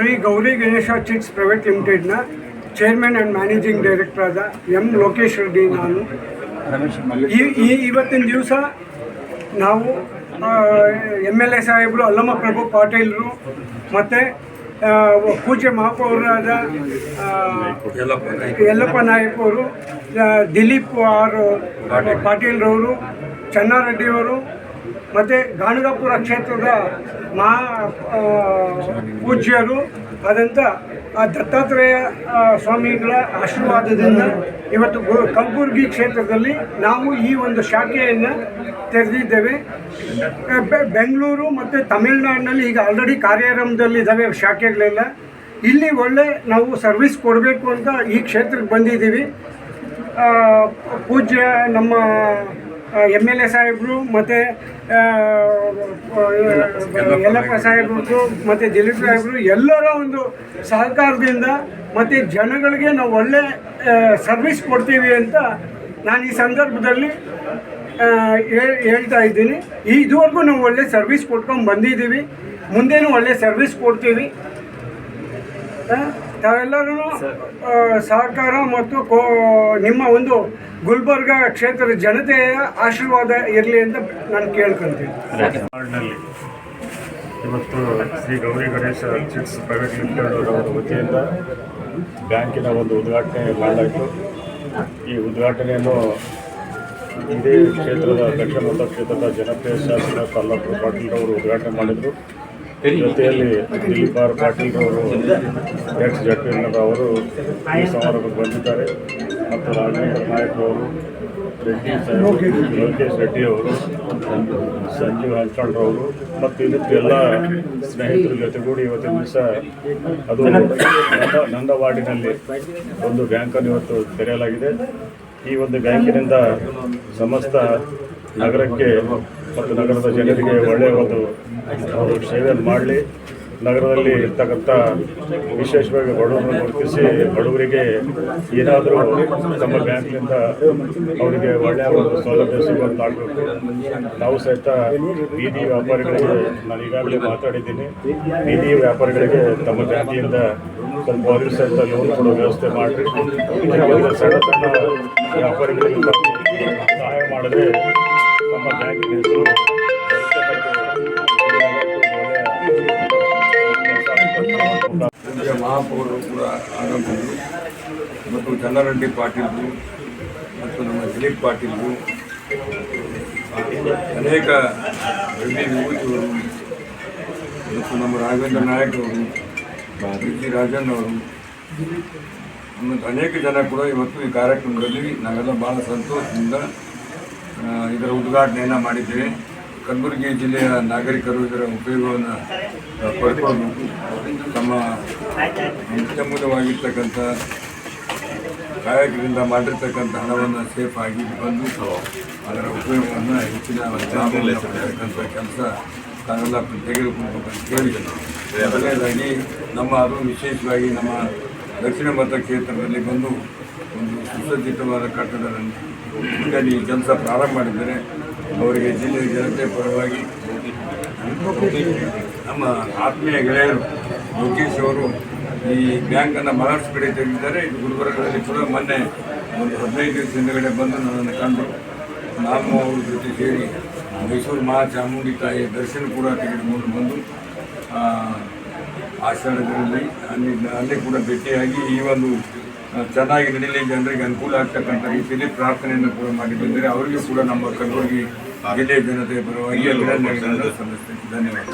Shri Gauri Ganesha chits private ಲಿಮಿಟೆಡ್ನ chairman and managing director ಆದ M Lokesh Reddy ನಾನು. ಇವತ್ತಿನ ದಿವಸ ನಾವು MLA ಸಾಹೇಬರು ಅಲ್ಲಮ್ಮ ಪ್ರಭು ಪಾಟೀಲರು ಮತ್ತು ಪೂಜ್ಯ ಮಹಾಪೌರಾದ ಯಲ್ಲಪ್ಪ ನಾಯಕ್ ಅವರು, ದಿಲೀಪ್ ಪಾಟೀಲ್ರವರು, ಚೆನ್ನಾರೆಡ್ಡಿಯವರು ಮತ್ತು ಗಾಣಗಾಪುರ ಕ್ಷೇತ್ರದ ಪೂಜ್ಯರು ಆದಂಥ ದತ್ತಾತ್ರೇಯ ಸ್ವಾಮಿಗಳ ಆಶೀರ್ವಾದದಿಂದ ಇವತ್ತು ಕಲಬುರಗಿ ಕ್ಷೇತ್ರದಲ್ಲಿ ನಾವು ಈ ಒಂದು ಶಾಖೆಯನ್ನು ತೆರೆದಿದ್ದೇವೆ. ಬೆಂಗಳೂರು ಮತ್ತು ತಮಿಳುನಾಡಿನಲ್ಲಿ ಈಗ ಆಲ್ರೆಡಿ ಕಾರ್ಯಾರಂಭದಲ್ಲಿದ್ದಾವೆ ಶಾಖೆಗಳೆಲ್ಲ. ಇಲ್ಲಿ ಒಳ್ಳೆ ನಾವು ಸರ್ವಿಸ್ ಕೊಡಬೇಕು ಅಂತ ಈ ಕ್ಷೇತ್ರಕ್ಕೆ ಬಂದಿದ್ದೀವಿ. ಪೂಜ್ಯ ನಮ್ಮ MLA ಸಾಹೇಬರು ಮತ್ತು ಯಲ್ಲಪ್ಪ ಸಾಹೇಬ್ರದ್ದು ಮತ್ತು ದಿಲೀಪ್ ಸಾಹೇಬರು ಎಲ್ಲರ ಒಂದು ಸಹಕಾರದಿಂದ ಮತ್ತು ಜನಗಳಿಗೆ ನಾವು ಒಳ್ಳೆ ಸರ್ವಿಸ್ ಕೊಡ್ತೀವಿ ಅಂತ ನಾನು ಈ ಸಂದರ್ಭದಲ್ಲಿ ಹೇಳ್ತಾ ಇದ್ದೀನಿ. ಇದುವರೆಗೂ ನಾವು ಒಳ್ಳೆ ಸರ್ವಿಸ್ ಕೊಟ್ಕೊಂಡು ಬಂದಿದ್ದೀವಿ, ಮುಂದೇನೂ ಒಳ್ಳೆ ಸರ್ವಿಸ್ ಕೊಡ್ತೀವಿ. ತಾವೆಲ್ಲರೂ ಸಹಕಾರ ಮತ್ತು ನಿಮ್ಮ ಒಂದು ಗುಲ್ಬರ್ಗ ಕ್ಷೇತ್ರದ ಜನತೆಯ ಆಶೀರ್ವಾದ ಇರಲಿ ಅಂತ ನಾನು ಕೇಳ್ಕೊಳ್ತೀನಿ. ಇವತ್ತು Shri Gauri Ganesha chits private limited ಅವರ ವತಿಯಿಂದ ಬ್ಯಾಂಕಿನ ಒಂದು ಉದ್ಘಾಟನೆ ಮಾಡಲಾಯಿತು. ಈ ಉದ್ಘಾಟನೆಯನ್ನು ಇದೇ ಕ್ಷೇತ್ರದ ದಕ್ಷಿಣ ಕ್ಷೇತ್ರದ ಜನಪ್ರಿಯ ಶಾಸಕ ಅಲ್ಲಪ್ಪ ಪಾಟೀಲ್ ಅವರು ಉದ್ಘಾಟನೆ ಮಾಡಿದರು. ಜೊತೆಯಲ್ಲಿ ದಿಲೀಪ್ ಪಾಟೀಲ್ ಅವರು ಎಕ್ಸ್-ಜಡ್ಪಿಯಿಂದ ಅವರು ಈ ಸಮಾರಂಭಕ್ಕೆ ಬಂದಿದ್ದಾರೆ. ಮತ್ತು ರಾಜೇಂದ್ರ ನಾಯಕ್ ಅವರು, ಲೋಕೇಶ್ ರೆಡ್ಡಿ ಅವರು, ಸಂಜೀವ್ ಹಂಚಾಳ್ರವರು ಮತ್ತು ಇದಕ್ಕೆ ಎಲ್ಲ ಸ್ನೇಹಿತರ ಜೊತೆಗೂಡಿ ಇವತ್ತಿನ ದಿವಸ ಅದು ನನ್ನ ವಾರ್ಡಿನಲ್ಲಿ ಒಂದು ಬ್ಯಾಂಕನ್ನು ಇವತ್ತು ತೆರೆಯಲಾಗಿದೆ. ಈ ಒಂದು ಬ್ಯಾಂಕಿನಿಂದ ಸಮಸ್ತ ನಗರಕ್ಕೆ ಮತ್ತು ನಗರದ ಜನರಿಗೆ ಒಳ್ಳೆಯ ಒಂದು ಸೇವೆಯನ್ನು ಮಾಡಲಿ. ನಗರದಲ್ಲಿ ಇರ್ತಕ್ಕಂಥ ವಿಶೇಷವಾಗಿ ಬಡವರನ್ನು ಗುರುತಿಸಿ ಬಡವರಿಗೆ ಏನಾದರೂ ನಮ್ಮ ಬ್ಯಾಂಕ್ನಿಂದ ಅವರಿಗೆ ಒಳ್ಳೆಯ ಒಂದು ಸೌಲಭ್ಯ ಸಿಗುವಂತಾಗಬೇಕು. ನಾವು ಸಹಿತ ಬೀದಿ ವ್ಯಾಪಾರಿಗಳಿಗೆ ನಾನು ಈಗಾಗಲೇ ಮಾತಾಡಿದ್ದೀನಿ. ಬೀದಿ ವ್ಯಾಪಾರಿಗಳಿಗೆ ತಮ್ಮ ಬ್ಯಾಂಕಿನಿಂದ ಸ್ವಲ್ಪ ಅವರಿಗೆ ಸಹಿತ ಲೋನ್ ಕೊಡೋ ವ್ಯವಸ್ಥೆ ಮಾಡಿರಿ. ಸಣ್ಣ ಸಣ್ಣ ವ್ಯಾಪಾರಿಗಳಿಗೆ ಸಹಾಯ ಮಾಡಿದ್ರೆ ನಮ್ಮ ಬ್ಯಾಂಕಿನ ಹೆಸರು ಮಹಾಪೌರರು ಕೂಡ ಆಗಮಿಸಿದರು ಮತ್ತು ಚೆನ್ನಾರೆಡ್ಡಿ ಪಾಟೀಲ್ರು ಮತ್ತು ನಮ್ಮ ದಿಲೀಪ್ ಪಾಟೀಲ್ರು, ಅನೇಕ ರೆಡ್ಡಿ ವಿಭೂತಿಯವರು ಮತ್ತು ನಮ್ಮ ರಾಘವೇಂದ್ರ ನಾಯಕ್ ಅವರು, ವಿ ರಾಜನ್ ಅವರು ಮತ್ತು ಅನೇಕ ಜನ ಕೂಡ ಇವತ್ತು ಈ ಕಾರ್ಯಕ್ರಮದಲ್ಲಿ ನಾವೆಲ್ಲ ಭಾಳ ಸಂತೋಷದಿಂದ ಇದರ ಉದ್ಘಾಟನೆಯನ್ನು ಮಾಡಿದ್ದೇವೆ. ಕಲಬುರಗಿ ಜಿಲ್ಲೆಯ ನಾಗರಿಕರು ಇದರ ಉಪಯೋಗವನ್ನು ಪಡ್ಕೊಳ್ಬೇಕು. ತಮ್ಮ ಅತ್ಯಮೂಲ್ಯವಾಗಿರ್ತಕ್ಕಂಥ ಕಾಯಕದಿಂದ ಮಾಡಿರ್ತಕ್ಕಂಥ ಹಣವನ್ನು ಸೇಫ್ ಆಗಿ ಬಂದು ಅದರ ಉಪಯೋಗವನ್ನು ಹೆಚ್ಚಿನ ಲಾಭವನ್ನು ಪಡೆಯತಕ್ಕಂಥ ಕೆಲಸ ತಾವೆಲ್ಲ ತೆಗೆದುಕೊಳ್ಬೇಕಂತ ಹೇಳಿದರು. ಮೊದಲನೇದಾಗಿ ಅದು ವಿಶೇಷವಾಗಿ ನಮ್ಮ ದಕ್ಷಿಣ ಮತ ಕ್ಷೇತ್ರದಲ್ಲಿ ಬಂದು ಒಂದು ಸುಸಜ್ಜಿತವಾದ ಕಟ್ಟಡದಲ್ಲಿ ಕೆಲಸ ಪ್ರಾರಂಭ ಮಾಡಿದ್ದಾರೆ. ಅವರಿಗೆ ಜಿಲ್ಲೆಯ ಜನತೆ ಪರವಾಗಿ ನಮ್ಮ ಆತ್ಮೀಯ ಗೆಳೆಯರು ಲೋಕೇಶ್ ಅವರು ಈ ಬ್ಯಾಂಕನ್ನು ಬಹಳಷ್ಟು ಕಡೆ ತೆಗೆದಿದ್ದಾರೆ. ಇದು ಗುಲ್ಬರ್ಗದಲ್ಲಿ ಕೂಡ ಮೊನ್ನೆ ಒಂದು 15 ದಿವಸ ಹಿಂದಗಡೆ ಬಂದು ನನ್ನನ್ನು ಕಂಡು ನಾನು ಅವ್ರ ಜೊತೆ ಸೇರಿ ಮೈಸೂರು ಮಹಾಚಾಮುಂಡಿ ತಾಯಿಯ ದರ್ಶನ ಕೂಡ ತೆಗೆದುಕೊಂಡು ಬಂದು ಆಷಾಢದಲ್ಲಿ ಅಲ್ಲಿ ಕೂಡ ಭೇಟಿಯಾಗಿ ಈ ಒಂದು ಚೆನ್ನಾಗಿ ನಡೀಲಿ, ಜನರಿಗೆ ಅನುಕೂಲ ಆಗ್ತಕ್ಕಂಥ ರೀತಿಯಲ್ಲಿ ಪ್ರಾರ್ಥನೆಯನ್ನು ಕೂಡ ಮಾಡಿ ಬಂದರೆ ಅವರಿಗೂ ಕೂಡ ನಮ್ಮ ಕಲಬುರಗಿ ಜಿಲ್ಲೆಯ ಜನತೆಯ ಪರವಾಗಿ ಅಭಿನಂದನೆಗಳನ್ನು ಸಲ್ಲಿಸ್ತೇನೆ. ಧನ್ಯವಾದ.